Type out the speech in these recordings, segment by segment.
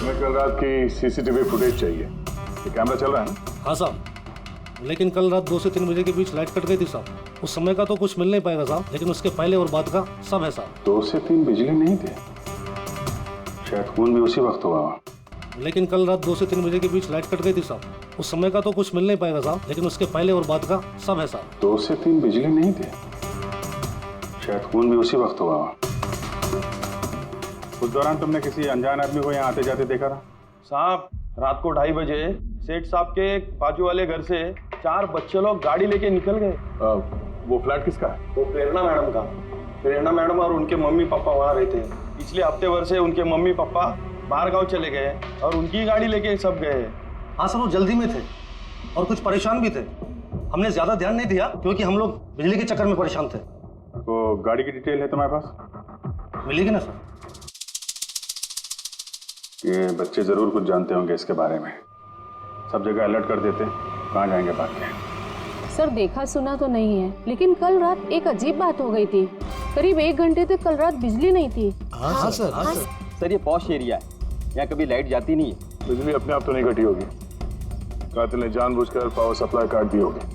हमें कल रात की सीसीटीवी फुटेज चाहिए। ये कैमरा चल रहा है ना? हाँ साहब, लेकिन कल रात 2 से 3 बजे के बीच लाइट कट गई थी साहब। उस समय का तो कुछ मिल नहीं पाएगा साहब, लेकिन उसके पहले और बाद का सब है साहब। 2 से 3 बिजली नहीं थे, शायद खून भी उसी वक्त हुआ। लेकिन कल रात 2 से 3 बजे के बीच लाइट कट गई थी साहब। उस समय का तो कुछ मिल नहीं पाएगा साहब, लेकिन उसके पहले और बाद का सब है साहब। 2 से 3 बिजली नहीं थे, शायद खून भी उसी वक्त हुआ। उस दौरान तुमने किसी अनजान आदमी को यहाँ आते जाते देखा था? साहब, रात को 2:30 बजे सेठ साहब के बाजू वाले घर से 4 बच्चे लोग गाड़ी लेके निकल गए। वो फ्लैट किसका है? वो प्रेरणा मैडम का। प्रेरणा मैडम और उनके मम्मी पापा वहाँ रहते हैं। पिछले हफ्ते भर से उनके मम्मी पापा बाहर गांव चले गए और उनकी गाड़ी लेके सब गए। हाँ सर, वो जल्दी में थे और कुछ परेशान भी थे। हमने ज्यादा ध्यान नहीं दिया क्योंकि हम लोग बिजली के चक्कर में परेशान थे। वो गाड़ी की डिटेल है तुम्हारे पास? मिलेगी ना सर? ये बच्चे जरूर कुछ जानते होंगे इसके बारे में। सब जगह अलर्ट कर देते, कहाँ जाएंगे बात में। सर देखा सुना तो नहीं है, लेकिन कल रात एक अजीब बात हो गई थी। करीब 1 घंटे तक कल रात बिजली नहीं थी। हाँ सर। सर ये पॉश एरिया है, यहाँ कभी लाइट जाती नहीं है। बिजली अपने आप तो नहीं कटी होगी, कातिल ने जानबूझकर पावर सप्लाई काट दी होगी।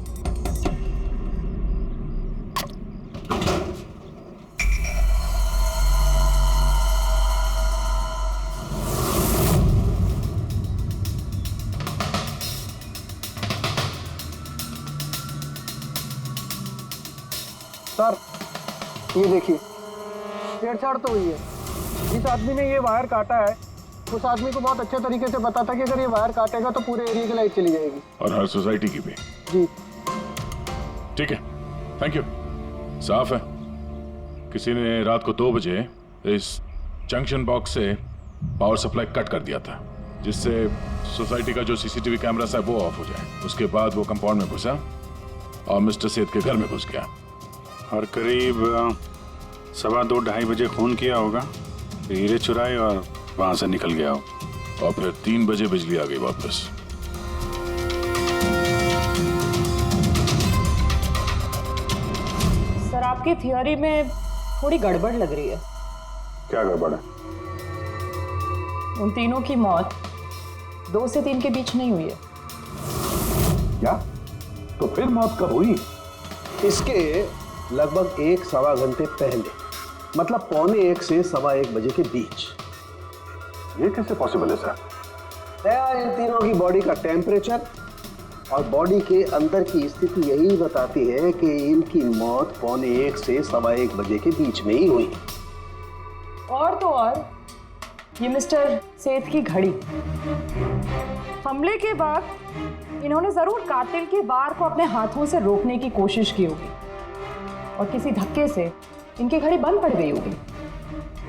सर ये देखिए, छेड़छाड़ तो हुई है। जिस आदमी ने ये वायर काटा है उस आदमी को बहुत अच्छे तरीके से पता था कि अगर ये वायर काटेगा तो पूरे एरिया की लाइट चली जाएगी। और हर सोसाइटी की भी। जी ठीक है, थैंक यू। साफ है, किसी ने रात को 2 बजे इस जंक्शन बॉक्स से पावर सप्लाई कट कर दिया था, जिससे सोसाइटी का जो सीसीटीवी कैमरा है वो ऑफ हो जाए। उसके बाद वो कंपाउंड में घुसा और मिस्टर सेठ के घर में घुस गया। और करीब 2:15-2:30 बजे खून किया होगा, हीरे चुराए और वहां से निकल गया हो। और फिर 3 बजे बिजली आ गई वापस। सर आपकी थियोरी में थोड़ी गड़बड़ लग रही है। क्या गड़बड़ है? उन तीनों की मौत 2 से 3 के बीच नहीं हुई है। क्या? तो फिर मौत कब हुई? इसके लगभग 1-1.25 घंटे पहले, मतलब 12:45 से 1:15 बजे के बीच। ये कैसे पॉसिबल है सर? इन तीनों की बॉडी का टेम्परेचर और बॉडी के अंदर की स्थिति यही बताती है कि इनकी मौत 12:45 से 1:15 बजे के बीच में ही हुई। और तो और ये मिस्टर सेठ की घड़ी, हमले के बाद इन्होंने जरूर कातिल के वार को अपने हाथों से रोकने की कोशिश की होगी और किसी धक्के से इनकी घड़ी बंद पड़ गई होगी।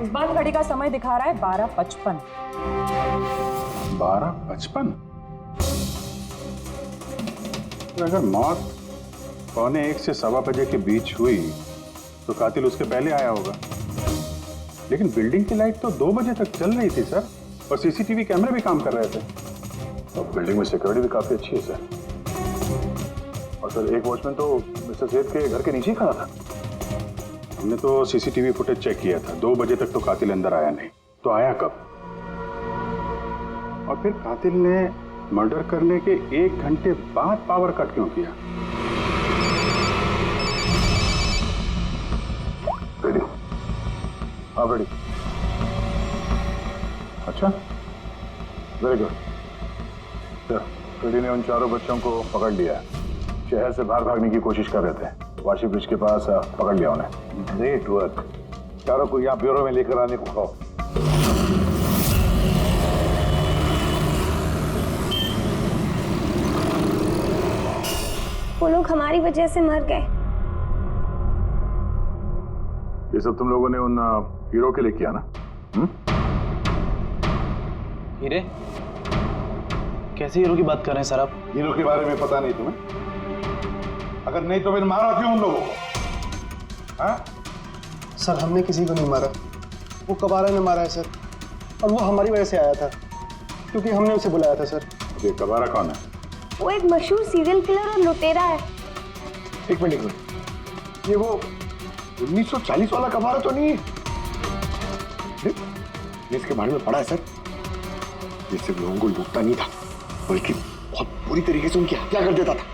इस बंद घड़ी का समय दिखा रहा है 12:55। 12:55? तो अगर मौत 12:45 से 1:15 बजे के बीच हुई तो कातिल उसके पहले आया होगा। लेकिन बिल्डिंग की लाइट तो 2 बजे तक चल रही थी सर, और सीसीटीवी कैमरे भी काम कर रहे थे। और बिल्डिंग में सिक्योरिटी भी काफी अच्छी है सर। और सर एक वॉचमैन तो मिस्टर सेठ के घर के नीचे ही खड़ा था। हमने तो सीसीटीवी फुटेज चेक किया था, 2 बजे तक तो कातिल अंदर आया नहीं। तो आया कब? और फिर कातिल ने मर्डर करने के 1 घंटे बाद पावर कट क्यों किया? रेडी? हाँ रेडी। अच्छा, वेरी गुड सर। रेडी ने उन 4 बच्चों को पकड़ लिया है। शहर से बाहर भागने की कोशिश कर रहे थे, वाशी ब्रिज के पास पकड़ लिया उन्हें। Great work. चारों को यहाँ ब्यूरो में लेकर आने को कहो। वो लोग हमारी वजह से मर गए। ये सब तुम लोगों ने उन हीरो के लिए किया ना? हीरे? कैसे हीरो की बात कर रहे हैं सर आप? हीरो के बारे में पता नहीं तुम्हें? अगर नहीं तो फिर मारा क्यों उन लोगों को? हाँ? सर हमने किसी को नहीं मारा, वो कबारा ने मारा है सर। और वो हमारी वजह से आया था क्योंकि हमने उसे बुलाया था सर। ये कबारा कौन है? वो एक मशहूर सीरियल किलर और लुटेरा है। एक मिनट, ये वो 1940 वाला कबारा तो नहीं है? इसके बारे में पढ़ा है सर? ये सिर्फ लोगों को लूटता नहीं था, बल्कि बहुत बुरी तरीके से उनकी हत्या कर देता था।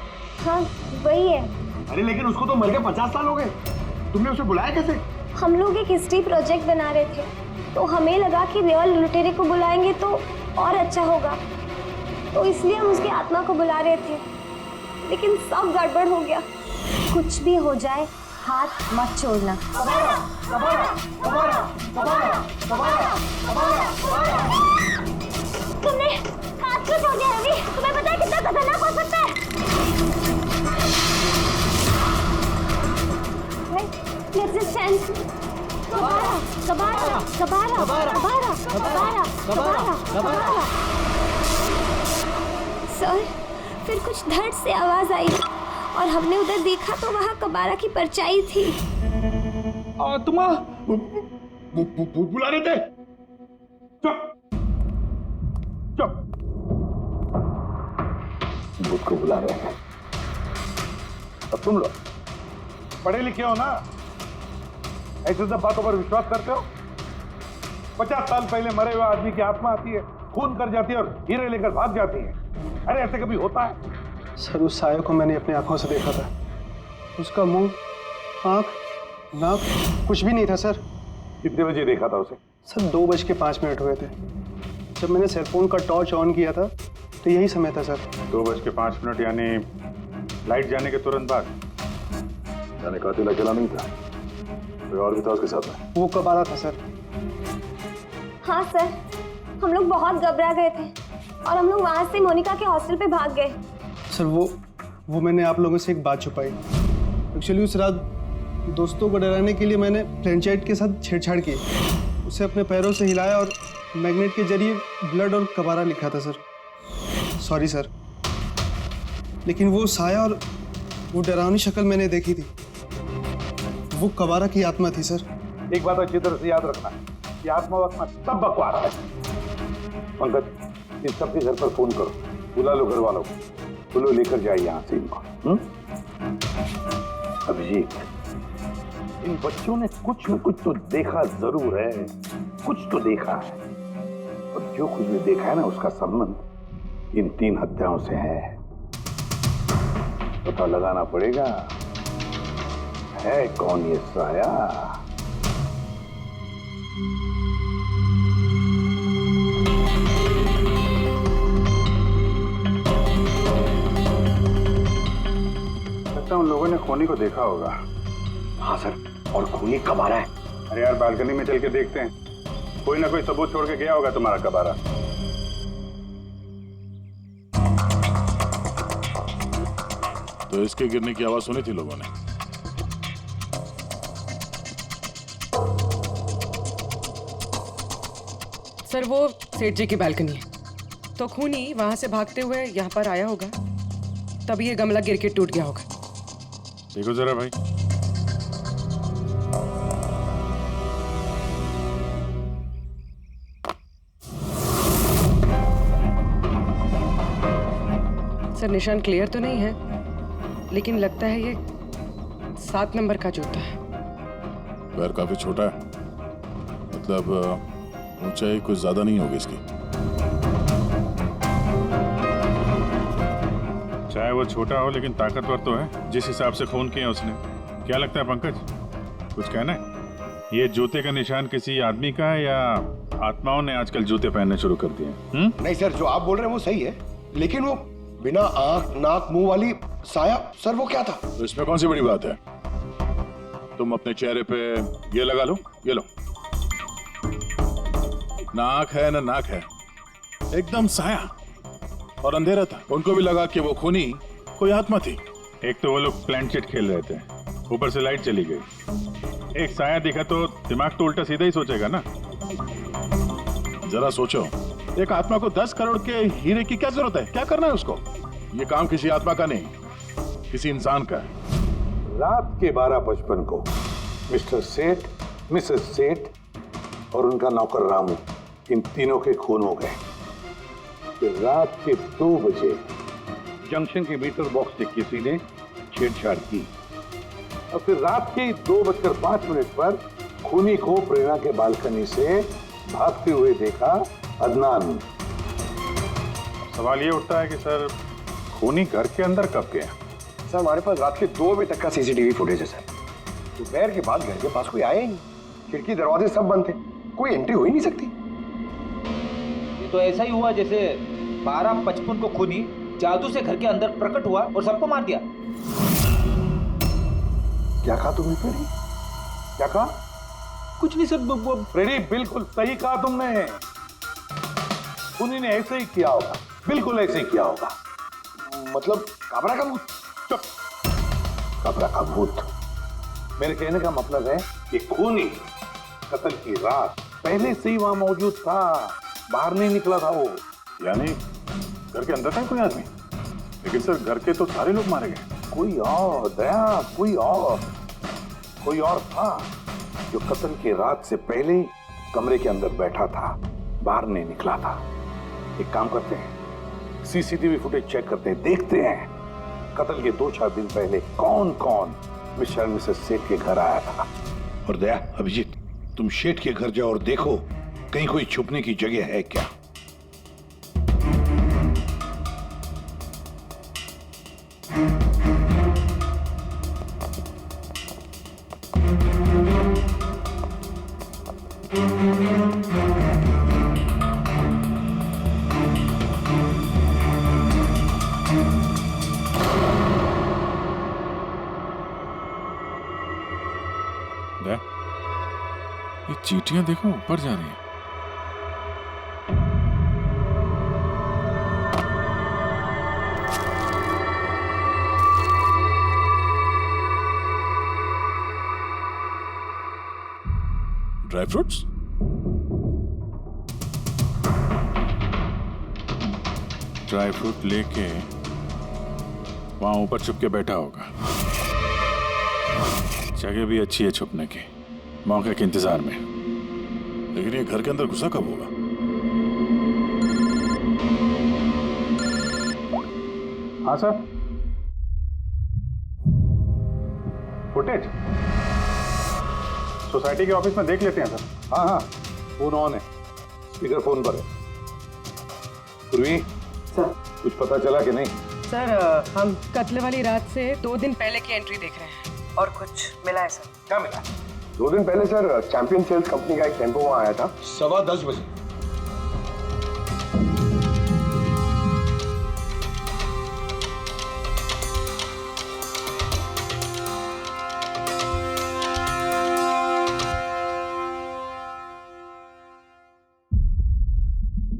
हाँ वही है। अरे लेकिन उसको तो मर के 50 साल हो गए, तुमने उसे बुलाया कैसे? हम लोग एक हिस्ट्री प्रोजेक्ट बना रहे थे, तो हमें लगा कि रियल लुटेरे को बुलाएंगे तो और अच्छा होगा, तो इसलिए हम उसकी आत्मा को बुला रहे थे, लेकिन सब गड़बड़ हो गया। कुछ भी हो जाए हाथ मत छोड़ना। तुमने हाथ क्यों छोड़ दिया रवि? तुम्हें पता है कितना खतरनाक हो सकता है? सर, फिर कुछ धड़ से आवाज आई और हमने उधर देखा तो वहाँ कबारा की परछाई थी। तुम बुला रहे थे? चुप चुप, बुद्ध को बुला रहे हैं। अब तुम लोग पढ़े लिखे हो ना, ऐसे सब बातों पर विश्वास करते हो? 50 साल पहले मरे हुए आदमी की आत्मा आती है, खून कर जाती है और हीरे लेकर भाग जाती है। अरे ऐसे कभी होता है? सर उस साया को मैंने अपनी आंखों से देखा था। उसका मुंह, आंख, नाक कुछ भी नहीं था सर। कितने बजे देखा था उसे? सर 2:05 हुए थे। जब मैंने सेलफोन का टॉर्च ऑन किया था तो यही समय था सर। 2:05 यानी लाइट जाने के तुरंत बाद? जाने कातिल अकेला नहीं था, कोई और भी था उसके साथ में? वो कबारा था सर। हाँ सर, हम लोग बहुत घबरा गए थे और हम लोग वहाँ से मोनिका के हॉस्टल पे भाग गए। सर वो मैंने आप लोगों से एक बात छुपाई। एक्चुअली उस रात दोस्तों को डराने के लिए मैंने फ्रेंचाइट के साथ छेड़छाड़ की, उसे अपने पैरों से हिलाया और मैग्नेट के जरिए ब्लड और कबारा लिखा था सर। सॉरी सर, लेकिन वो साया और वो डरावनी शक्ल मैंने देखी थी, वो कबारा की आत्मा थी सर। एक बात अच्छी तरह से याद रखना, ये आत्मा वात्मा सब बकवास है। पंकज, इस सबके घर पर फोन करो, बुला लो घर वालों को, बोलो लेकर जाए यहाँ से इनको। अभिजीत, इन बच्चों ने कुछ न कुछ तो देखा जरूर है, कुछ तो देखा है, और जो कुछ भी देखा है ना उसका संबंध इन 3 हत्याओं से है। पता लगाना पड़ेगा है कौन ये साया। उन लोगों ने खूनी को देखा होगा। हाँ सर, और खूनी कबारा है। अरे यार बालकनी में चल के देखते हैं, कोई ना कोई सबूत छोड़ के गया होगा तुम्हारा कबारा। तो इसके गिरने की आवाज सुनी थी लोगों ने? सर वो सेठ जी की बालकनी है, तो खूनी वहां से भागते हुए यहाँ पर आया होगा, तभी ये गमला गिर के टूट गया होगा। देखो जरा भाई, सर निशान क्लियर तो नहीं है, लेकिन लगता है ये 7 नंबर का जूता है। पैर काफी छोटा है, मतलब ऊंचाई कुछ ज्यादा नहीं होगी इसकी। चाहे वो छोटा हो लेकिन ताकतवर तो है, जिस हिसाब से खून किया उसने। क्या लगता है पंकज, कुछ कहना है? ये जूते का निशान किसी आदमी का है या आत्माओं ने आजकल जूते पहनने शुरू कर दिए? नहीं सर, जो आप बोल रहे हैं वो सही है, लेकिन वो बिना आंख नाक मुंह वाली साया, सर वो क्या था? तो इसमें कौन सी बड़ी बात है? तुम अपने चेहरे पे ये लगा लो, ये लो, ना आंख है ना नाक है, एकदम साया, और अंधेरा था। उनको भी लगा कि वो खूनी कोई आत्मा थी। एक तो वो लोग प्लानचेट खेल रहे थे, ऊपर से लाइट चली गई, एक साया दिखा तो दिमाग तो उल्टा सीधा ही सोचेगा ना। जरा सोचो, एक आत्मा को 10 करोड़ के हीरे की क्या जरूरत है? क्या करना है उसको? ये काम किसी आत्मा का नहीं, किसी इंसान का है। रात के 12:55 को मिस्टर सेठ, मिसेस सेठ और उनका नौकर रामू, इन तीनों के खून हो गए। फिर रात के 2 बजे जंक्शन के मीटर बॉक्स से किसी ने छेड़छाड़ की, और फिर रात के 2:05 पर खूनी को प्रेरणा के बालकनी से भागते हुए देखा अदनान। सवाल ये उठता है कि सर खूनी घर के अंदर कब गया? सर हमारे पास रात के 2 बजे तक का सीसीटीवी फुटेज है सर। दोपहर के बाद घर के पास कोई आया ही नहीं, खिड़की दरवाजे सब बंद थे, कोई एंट्री हो ही नहीं सकती। ये तो ऐसा ही हुआ जैसे 12:55 को खूनी जादू से घर के अंदर प्रकट हुआ और सबको मार दिया। क्या कहा तुमने फ्रेडी? क्या कहा? कुछ नहीं सर। फ्रेडी बिल्कुल सही कहा तुमने। खूनी ने ऐसे ही किया होगा, बिल्कुल ऐसे ही किया होगा। मतलब काबरा का भूत? चुप। काबरा का भूत? मेरे कहने का मतलब है कि खूनी कत्ल की रात पहले से ही वहां मौजूद था, बाहर नहीं निकला था वो। यानी घर के अंदर था कोई आदमी, लेकिन सर घर के तो सारे लोग मारे गए। कोई और दया, कोई और था जो कत्ल की रात से पहले ही कमरे के अंदर बैठा था, बाहर नहीं निकला था। एक काम करते हैं, सीसीटीवी फुटेज चेक करते हैं, देखते हैं कत्ल के 2-4 दिन पहले कौन कौन मिस्टर और मिसेस सेठ के घर आया था। और दया, अभिजीत, तुम सेठ के घर जाओ और देखो कहीं कोई छुपने की जगह है क्या। ये चींटियां देखो ऊपर जा रही हैं। Dry fruits? ड्राई फ्रूट लेके वहां ऊपर छुप के बैठा होगा। जगह भी अच्छी है छुपने की, मौके के इंतजार में। लेकिन ये घर के अंदर घुसा कब होगा? हाँ सर, फुटेज सोसाइटी के ऑफिस में देख लेते हैं सर। हाँ, फोन ऑन है, स्पीकर फोन पर है। पूर्वी सर, कुछ पता चला कि नहीं? सर हम कत्ल वाली रात से 2 दिन पहले की एंट्री देख रहे हैं और कुछ मिला है सर। क्या मिला? 2 दिन पहले सर चैंपियन सेल्स कंपनी का एक टेम्पो वहां आया था 10:15 बजे।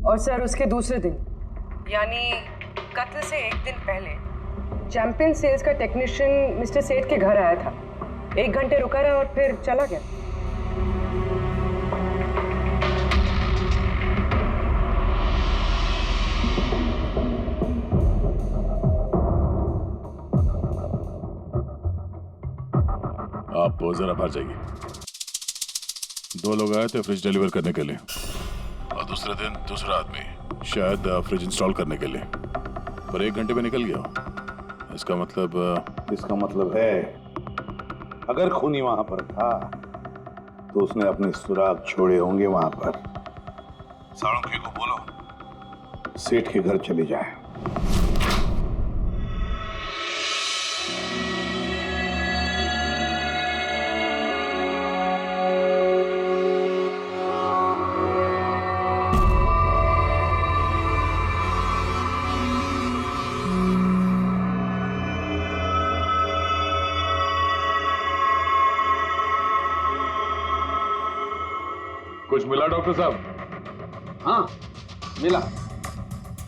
और सर उसके दूसरे दिन यानी कत्ल से 1 दिन पहले चैंपियन सेल्स का टेक्नीशियन मिस्टर सेठ के घर आया था। 1 घंटे रुका रहा और फिर चला गया। आप जरा बाहर जाइए। 2 लोग आए थे फ्रिज डिलीवर करने के लिए और दूसरे दिन दूसरा आदमी शायद फ्रिज इंस्टॉल करने के लिए, पर 1 घंटे में निकल गया। इसका मतलब है अगर खूनी वहां पर था तो उसने अपने सुराग छोड़े होंगे वहां पर। साळुंखे को बोलो सेठ के घर चले जाए। कुछ मिला डॉक्टर साहब? हाँ मिला,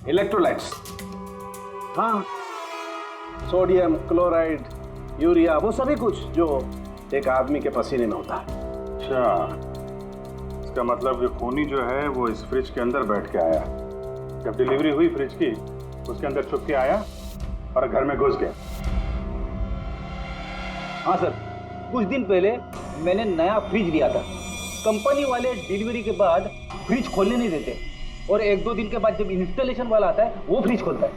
इलेक्ट्रोलाइट्स। हाँ, सोडियम क्लोराइड, यूरिया, वो सभी कुछ जो एक आदमी के पसीने में होता है। अच्छा, इसका मतलब ये खूनी जो है वो इस फ्रिज के अंदर बैठ के आया। जब डिलीवरी हुई फ्रिज की, उसके अंदर छुप के आया और घर में घुस गया। हाँ सर, कुछ दिन पहले मैंने नया फ्रिज लिया था। कंपनी वाले डिलीवरी के बाद फ्रिज खोलने नहीं देते और 1-2 दिन के बाद जब इंस्टॉलेशन वाला आता है वो फ्रिज खोलता है।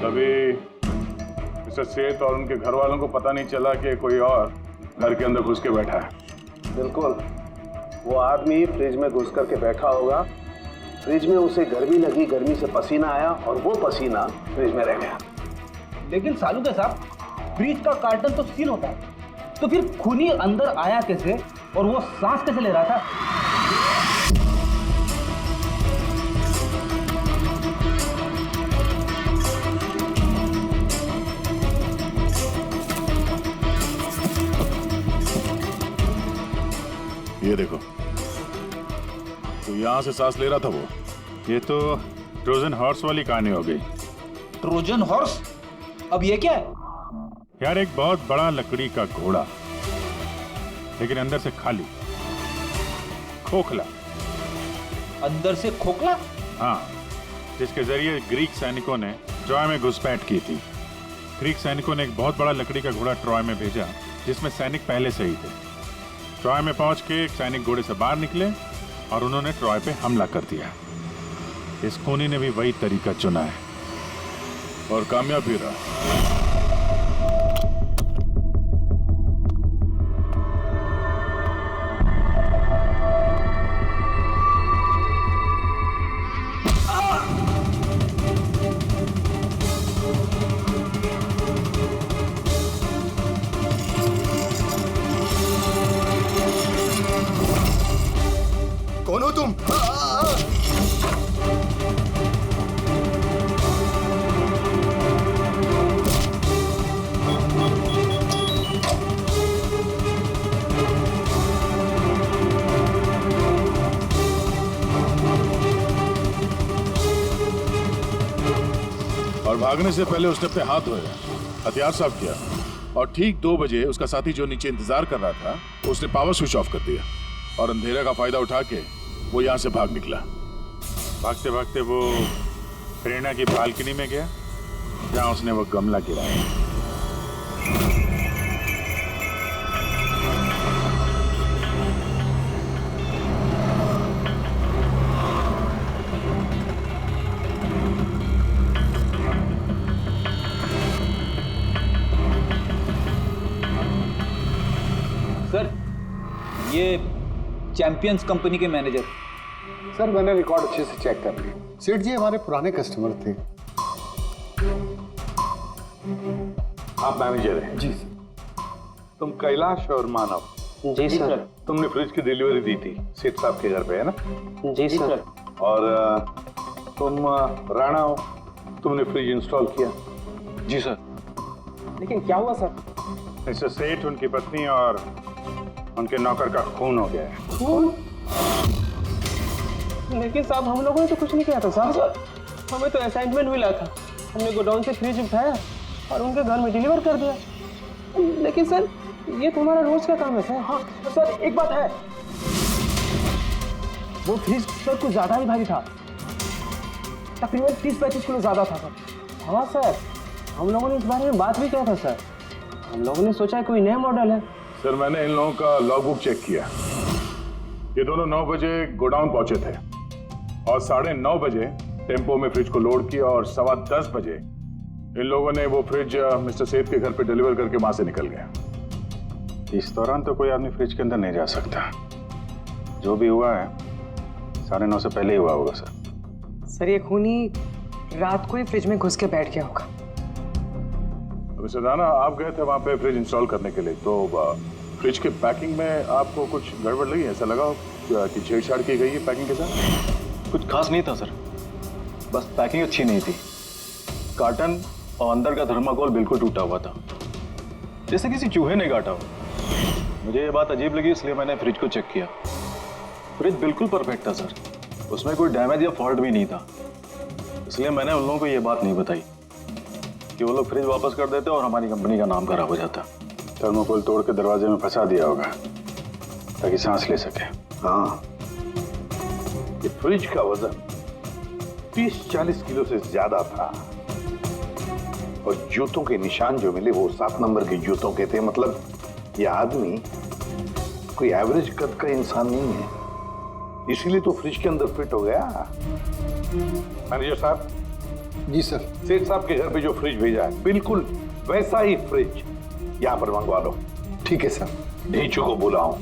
तभी मिस्टर सेठ और उनके घर वालों को पता नहीं चला कि कोई और घर के अंदर घुस के बैठा है। बिल्कुल, वो आदमी फ्रिज में घुस करके बैठा होगा फ्रिज में उसे गर्मी लगी, गर्मी से पसीना आया और वो पसीना फ्रिज में रह गया। लेकिन सालूका साहब, फ्रिज का कार्टन तो सील होता है, तो फिर खूनी अंदर आया कैसे और वो सांस कैसे ले रहा था? ये देखो, तो यहां से सांस ले रहा था वो। ये तो ट्रोजन हॉर्स वाली कहानी हो गई। Trojan horse? अब ये क्या है? यार, एक बहुत बड़ा लकड़ी का घोड़ा, लेकिन अंदर से खाली, खोखला। अंदर से खोखला? हाँ, जिसके जरिए ग्रीक सैनिकों ने ट्रॉय में घुसपैठ की थी। ग्रीक सैनिकों ने एक बहुत बड़ा लकड़ी का घोड़ा ट्रॉय में भेजा, जिसमें सैनिक पहले से ही थे। ट्रॉय में पहुंच के एक सैनिक घोड़े से बाहर निकले और उन्होंने ट्रॉय पे हमला कर दिया। इस खूनी ने भी वही तरीका चुना है और कामयाब भी रहा। कौन हो तुम? और भागने से पहले उसने अपने हाथ धोए, हथियार साफ किया और ठीक 2 बजे उसका साथी जो नीचे इंतजार कर रहा था, उसने पावर स्विच ऑफ कर दिया और अंधेरे का फायदा उठा के वो यहाँ से भाग निकला। भागते भागते वो प्रेरणा की बालकनी में गया, जहाँ उसने वो गमला गिराया। सर, ये चैंपियंस कंपनी के मैनेजर। सर, मैंने रिकॉर्ड अच्छे से चेक कर लिया। सेठ जी हमारे पुराने कस्टमर थे। आप मैनेजर हैं? जी सर। तुम कैलाश और मानव? जी सर। तुमने फ्रिज की डिलीवरी दी थी सेठ साहब के घर पे, है ना? जी सर। और तुम राणा हो, तुमने फ्रिज इंस्टॉल किया? जी सर। लेकिन क्या हुआ सर? मिस्टर सेठ, उनकी पत्नी और उनके नौकर का खून हो गया है। खून? लेकिन साहब, हम लोगों ने तो कुछ नहीं किया था साहब। हमें तो असाइनमेंट मिला था, हमने गोडाउन से फ्रिज उठाया और उनके घर में डिलीवर कर दिया। लेकिन सर, ये तुम्हारा रोज का काम है सर। हाँ सर, एक बात है, वो फ्रिज सर कुछ ज्यादा ही भारी था, तकरीबन 30-35 किलो ज्यादा था सर। हाँ सर, हम लोगों ने इस बारे में बात भी किया था सर। हम लोगों ने सोचा कोई नया मॉडल है। सर, मैंने इन लोगों का लॉगबुक चेक किया। ये दोनों 9 बजे गोडाउन पहुंचे थे और 9:30 बजे टेम्पो में फ्रिज को लोड किया और 10:15 बजे इन लोगों ने वो फ्रिज मिस्टर सेठ के घर पे डिलीवर करके वहां से निकल गए। इस दौरान तो कोई आदमी फ्रिज के अंदर नहीं जा सकता। जो भी हुआ है 9:30 से पहले ही हुआ होगा सर। सर, ये खूनी रात को ही फ्रिज में घुस के बैठ गया होगा। मिस्टर राणा, आप गए थे वहां पे फ्रिज इंस्टॉल करने के लिए, तो फ्रिज के पैकिंग में आपको कुछ गड़बड़ लगी? ऐसा लगा कि छेड़छाड़ की गई है पैकिंग के साथ? कुछ खास नहीं था सर, बस पैकिंग अच्छी नहीं थी। कार्टन और अंदर का थर्माकोल बिल्कुल टूटा हुआ था, जैसे किसी चूहे ने काटा हो। मुझे ये बात अजीब लगी, इसलिए मैंने फ्रिज को चेक किया। फ्रिज बिल्कुल परफेक्ट था सर, उसमें कोई डैमेज या फॉल्ट भी नहीं था। इसलिए मैंने उन लोगों को ये बात नहीं बताई कि वो लोग फ्रिज वापस कर देते और हमारी कंपनी का नाम खराब हो जाता। थर्माकोल तोड़ के दरवाजे में फंसा दिया होगा ताकि सांस ले सके। हाँ, ये फ्रिज का वजन 30-40 किलो से ज्यादा था और जूतों के निशान जो मिले वो 7 नंबर के जूतों के थे। मतलब ये आदमी कोई एवरेज कद का इंसान नहीं है, इसीलिए तो फ्रिज के अंदर फिट हो गया। मैनेजर साहब। जी सर। सेठ साहब के घर पे जो फ्रिज भेजा है, बिल्कुल वैसा ही फ्रिज यहाँ पर मंगवा लो। ठीक है सर। ढीचू को बुलाओ।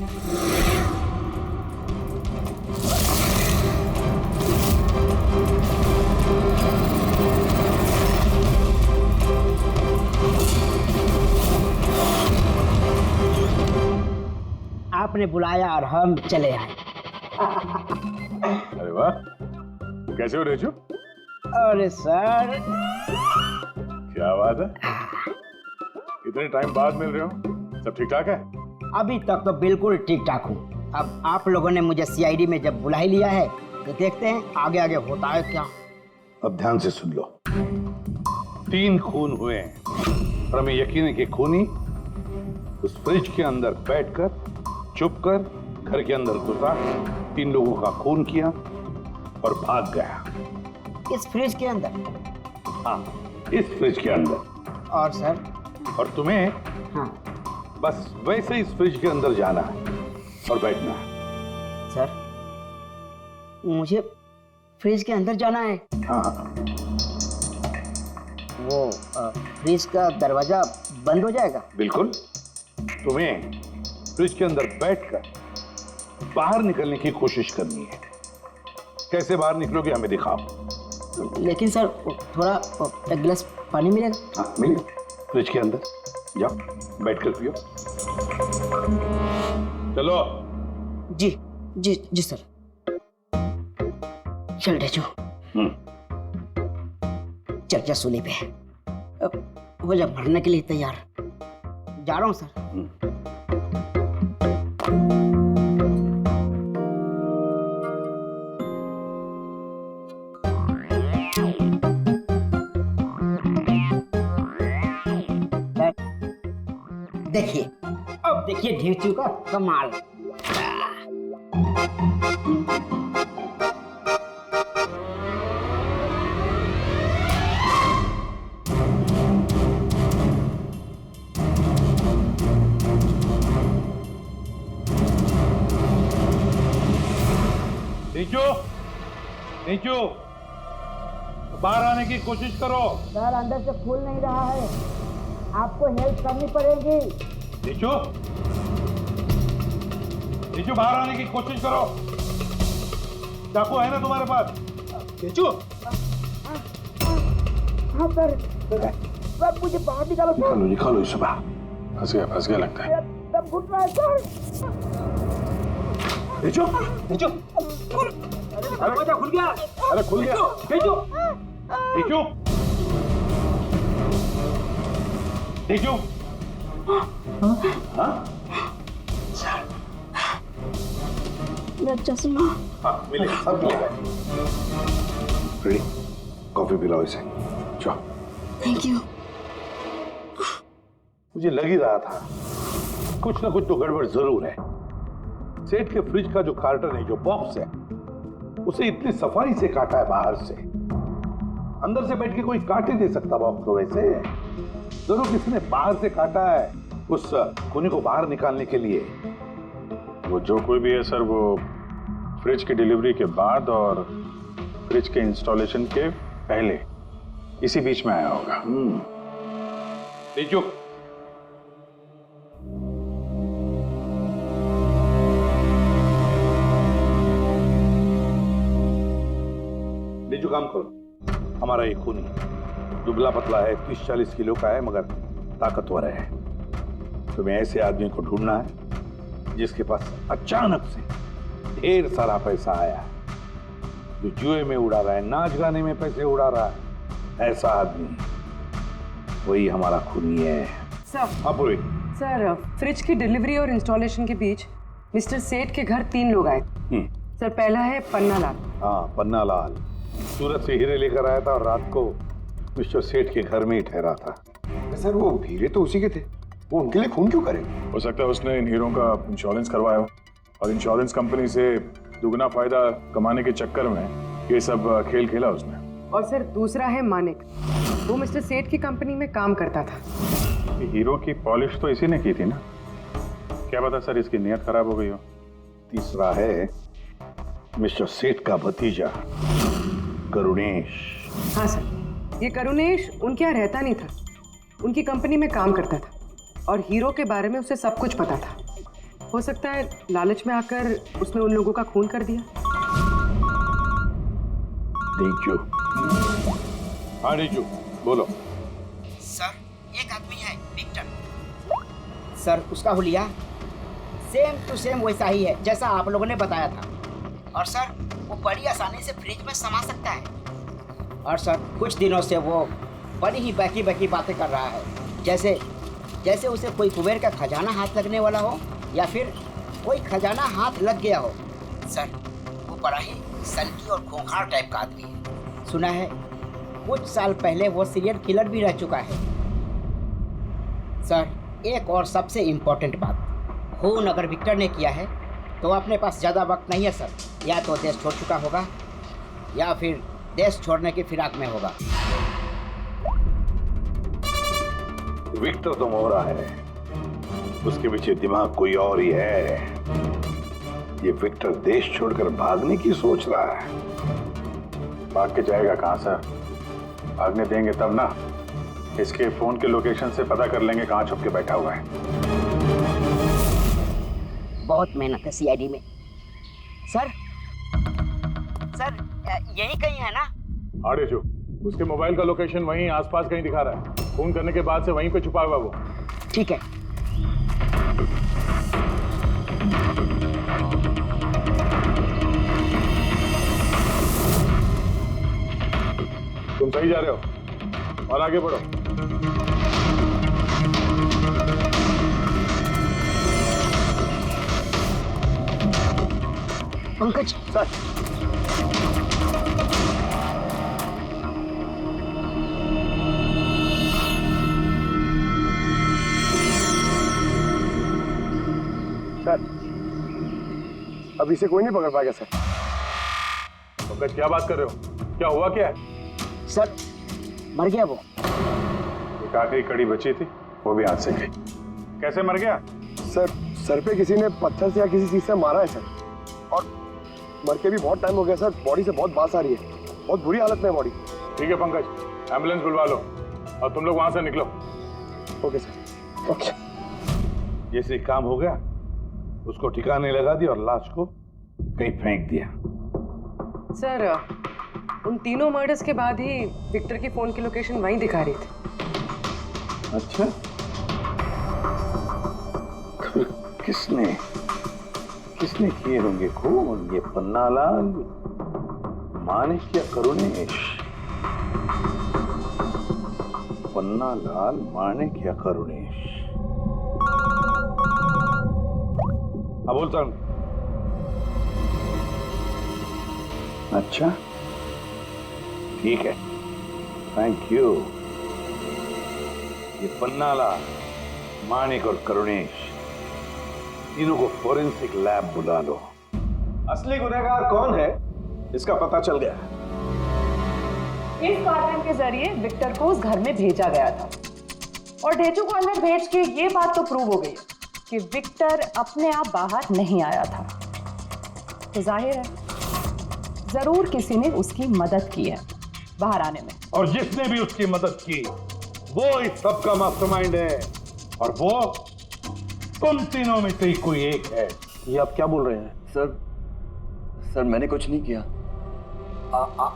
आपने बुलाया और हम चले आए। अरे वाह, कैसे हो रेजू? अरे सर, क्या बात है, इतने टाइम बाद मिल रहे हो, सब ठीक ठाक है? अभी तक तो बिल्कुल ठीक ठाक हूँ। अब आप लोगों ने मुझे सीआईडी में जब बुला ही लिया है तो देखते हैं आगे आगे होता है क्या। अब ध्यान से सुन लो। 3 खून हुए हैं और हमें यकीन है कि खूनी उस फ्रिज के अंदर बैठकर चुपकर घर के अंदर घुसा, 3 लोगों का खून किया और भाग गया। इस फ्रिज के अंदर? हाँ, इस फ्रिज के अंदर। और सर? और तुम्हें हाँ, बस वैसे इस फ्रिज के अंदर जाना है और बैठना है। सर, मुझे फ्रिज के अंदर जाना है? हाँ। वो फ्रिज का दरवाजा बंद हो जाएगा? बिल्कुल। तुम्हें फ्रिज के अंदर बैठकर बाहर निकलने की कोशिश करनी है। कैसे बाहर निकलोगे हमें दिखाओ। लेकिन सर, थोड़ा एक गिलास पानी मिलेगा? हाँ, मिलेगा। फ्रिज के अंदर जाओ, बैठकर पियो। चलो। जी जी जी सर। चल रेजू, चल जा सूली पे, अब हो जा भरने के लिए तैयार। जा रहा हूँ सर। देखिए, अब देखिए ढेंचू का कमाल। नीचू, बाहर आने की कोशिश करो। सर, अंदर से खुल नहीं रहा है, आपको हेल्प करनी पड़ेगी। नीचू, बाहर आने की कोशिश करो। चाकू है ना तुम्हारे पास? नीचू। हाँ सर, सर मुझे बाहर निकालो। निकालो इसे बाहर। फंस गया लगता है। सब घुट रहा है सर। नीचू, दरवाजा खुल गया। अरे खुल गया। नीचू, हाँ? मेरा चश्मा। हाँ, मिलेगा, सब मिलेगा। रेडी, कॉफी पिलाओ इसे। चलो। Thank you. मुझे लग ही रहा था कुछ ना कुछ तो गड़बड़ जरूर है। सेठ के फ्रिज का जो कार्टन है, जो बॉक्स है, उसे इतनी सफाई से काटा है बाहर से। अंदर से बैठ के कोई काट ही दे सकता बॉक्स को वैसे। जरूर किसी ने बाहर से काटा है उस खूनी को बाहर निकालने के लिए। वो जो कोई भी है सर, वो फ्रिज की डिलीवरी के बाद और फ्रिज के इंस्टॉलेशन के पहले इसी बीच में आया होगा। नीचू, नीचू काम करो। हमारा ये खूनी दुबला पतला है, 30-40 किलो का है, मगर ताकतवर है। तुम्हें ऐसे आदमी को ढूंढना है जिसके पास अचानक से ढेर सारा पैसा आया है, जो जुए में उड़ा रहा है, नाच गाने में पैसे उड़ा रहा है। ऐसा आदमी, वही हमारा खूनी है। सर, हाँ पूरी। सर, फ्रिज की डिलीवरी और इंस्टॉलेशन के बीच मिस्टर सेठ के घर 3 लोग आए। सर, पहला है पन्ना लाल। हाँ, पन्ना लाल सूरत से हीरे लेकर आया था और रात को मिस्टर सेठ के घर में ही ठहरा था। सर, वो हीरे तो उसी के थे, वो उनके लिए खून क्यों करे? हो सकता है उसने इन हीरों का इंश्योरेंस करवाया हो और इंश्योरेंस कंपनी से दुगना फायदा कमाने के चक्कर में ये सब खेल खेला उसने। और सर, दूसरा है मानिक। वो मिस्टर सेठ की कंपनी में काम करता था। हीरो की पॉलिश तो इसी ने की थी ना, क्या पता सर इसकी नीयत खराब हो गई हो। तीसरा है मिस्टर सेठ का भतीजा करुणेश। हाँ सर, ये करुणेश उनके यहाँ रहता नहीं था, उनकी कंपनी में काम करता था और हीरो के बारे में उसे सब कुछ पता था। हो सकता है लालच में आकर उसने उन लोगों का खून कर दिया। नीचू। हाँ नीचू, बोलो। सर, एक आदमी है विक्टर। सर, उसका हुलिया सेम टू सेम वैसा ही है जैसा आप लोगों ने बताया था। और सर वो बड़ी आसानी से फ्रिज में समा सकता है। और सर कुछ दिनों से वो बड़ी ही बहकी बहकी बातें कर रहा है, जैसे उसे कोई कुबेर का खजाना हाथ लगने वाला हो या फिर कोई खजाना हाथ लग गया हो। सर वो बड़ा ही सनकी और खूंखार टाइप का आदमी है। सुना है कुछ साल पहले वो सीरियल किलर भी रह चुका है। सर एक और सबसे इम्पोर्टेंट बात, खून अगर विक्टर ने किया है तो अपने पास ज़्यादा वक्त नहीं है सर। या तो देश छोड़ चुका होगा या फिर देश छोड़ने की फिराक में होगा। विक्टर तो मोहरा है, उसके पीछे दिमाग कोई और ही है। ये विक्टर देश छोड़कर भागने की सोच रहा है। भाग के जाएगा कहाँ सर? भागने देंगे तब ना। इसके फोन के लोकेशन से पता कर लेंगे कहाँ छुप के बैठा हुआ है। बहुत मेहनत है सीआईडी में। सर यही कहीं है ना? हाँ रेशु, उसके मोबाइल का लोकेशन वहीं आसपास कहीं दिखा रहा है। फोन करने के बाद से वहीं पे छुपा हुआ वो। ठीक है। तुम सही जा रहे हो और आगे बढ़ो। पंकज सर अभी से कोई नहीं पकड़ पाएगा सर। पंकज क्या बात कर रहे हो? क्या हुआ क्या है? सर मर गया वो। एक आखिरी कड़ी बची थी, वो भी हाथ से गई। कैसे मर गया? सर पे किसी ने पत्थर से या किसी चीज से मारा है सर, और मर के भी बहुत टाइम हो गया सर। बॉडी से बहुत बास आ रही है, बहुत बुरी हालत में है बॉडी। ठीक है पंकज, एम्बुलेंस बुलवा लो और तुम लोग वहां से निकलो। Okay sir. ओके। जैसे काम हो गया उसको ठिकाने लगा दिया और लाश को कहीं फेंक दिया। सर उन तीनों मर्डर्स के बाद ही विक्टर की फोन की लोकेशन वहीं दिखा रही थी। अच्छा, तो किसने किए होंगे खून? ये पन्नालाल, माणिक या करुणेश? पन्नालाल, माणिक या करुणेश? हाँ बोलता हूं। अच्छा ठीक है, थैंक यू। ये पन्नालाल, माणिक और करुणेश, तीनों को फोरेंसिक लैब बुला लो। असली गुनहगार कौन है इसका पता चल गया। इस कार्टन के जरिए विक्टर को उस घर में भेजा गया था और ढेचू को अंदर भेज के ये बात तो प्रूव हो गई कि विक्टर अपने आप बाहर नहीं आया था। तो जाहिर है जरूर किसी ने उसकी मदद की है बाहर आने में। और जिसने भी उसकी मदद की वो इस सब का मास्टरमाइंड है, और वो तुम तीनों में से ही कोई एक है। ये आप क्या बोल रहे हैं? सर मैंने कुछ नहीं किया।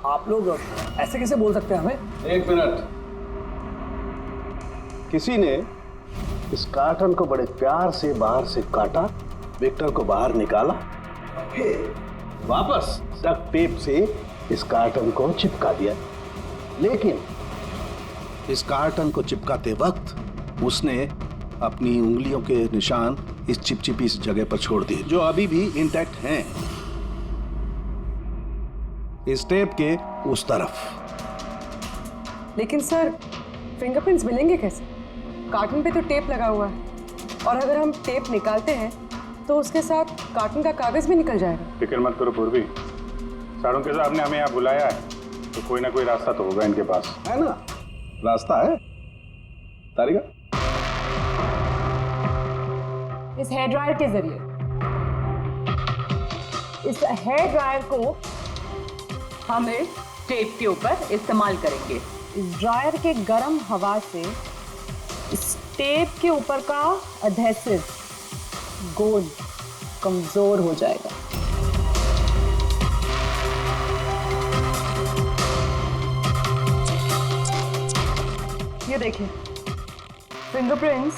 आप लोग ऐसे कैसे बोल सकते हैं हमें? एक मिनट। किसी ने इस कार्टन को बड़े प्यार से बाहर से काटा, विक्टर को बाहर निकाला, फिर वापस डक्ट टेप से इस कार्टन को चिपका दिया। लेकिन इस कार्टन को चिपकाते वक्त उसने अपनी उंगलियों के निशान इस चिपचिपी इस जगह पर छोड़ दिए, जो अभी भी इंटैक्ट हैं, इस टेप के उस तरफ। लेकिन सर फिंगरप्रिंट्स मिलेंगे कैसे? कार्टन पे तो टेप लगा हुआ है, और अगर हम टेप निकालते हैं तो उसके साथ कार्टन का कागज भी निकल जाएगा। फिक्र मत करो पूर्वी, सारुंके साहब ने हमें यहाँ बुलाया है तो कोई ना कोई रास्ता तो होगा इनके पास। है ना, रास्ता है। तारिका, इस हेयर ड्रायर के जरिए इस हेयर ड्रायर को हम इस टेप के ऊपर इस्तेमाल करेंगे। इस ड्रायर के गर्म हवा से इस टेप के ऊपर का एडहेसिव गोंद कमजोर हो जाएगा। ये देखिए, फिंगरप्रिंट्स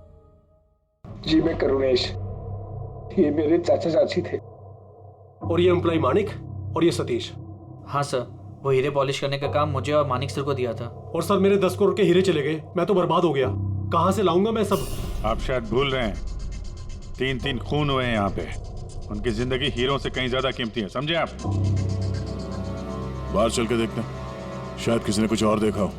जी मैं करुणेश, ये मेरे चाचा चाची थे। और ये एम्प्लॉय मानिक और ये सतीश। हाँ सर, वो हीरे पॉलिश करने का काम मुझे और मानिक सर को दिया था। और सर मेरे 10 करोड़ के हीरे चले गए, मैं तो बर्बाद हो गया। कहाँ से लाऊंगा मैं सब? आप शायद भूल रहे हैं, 3 खून हुए हैं यहाँ पे। उनकी जिंदगी हीरो से कहीं ज्यादा कीमती है, समझे आप? बाहर चल के देखते हैं, शायद किसी ने कुछ और देखा हो।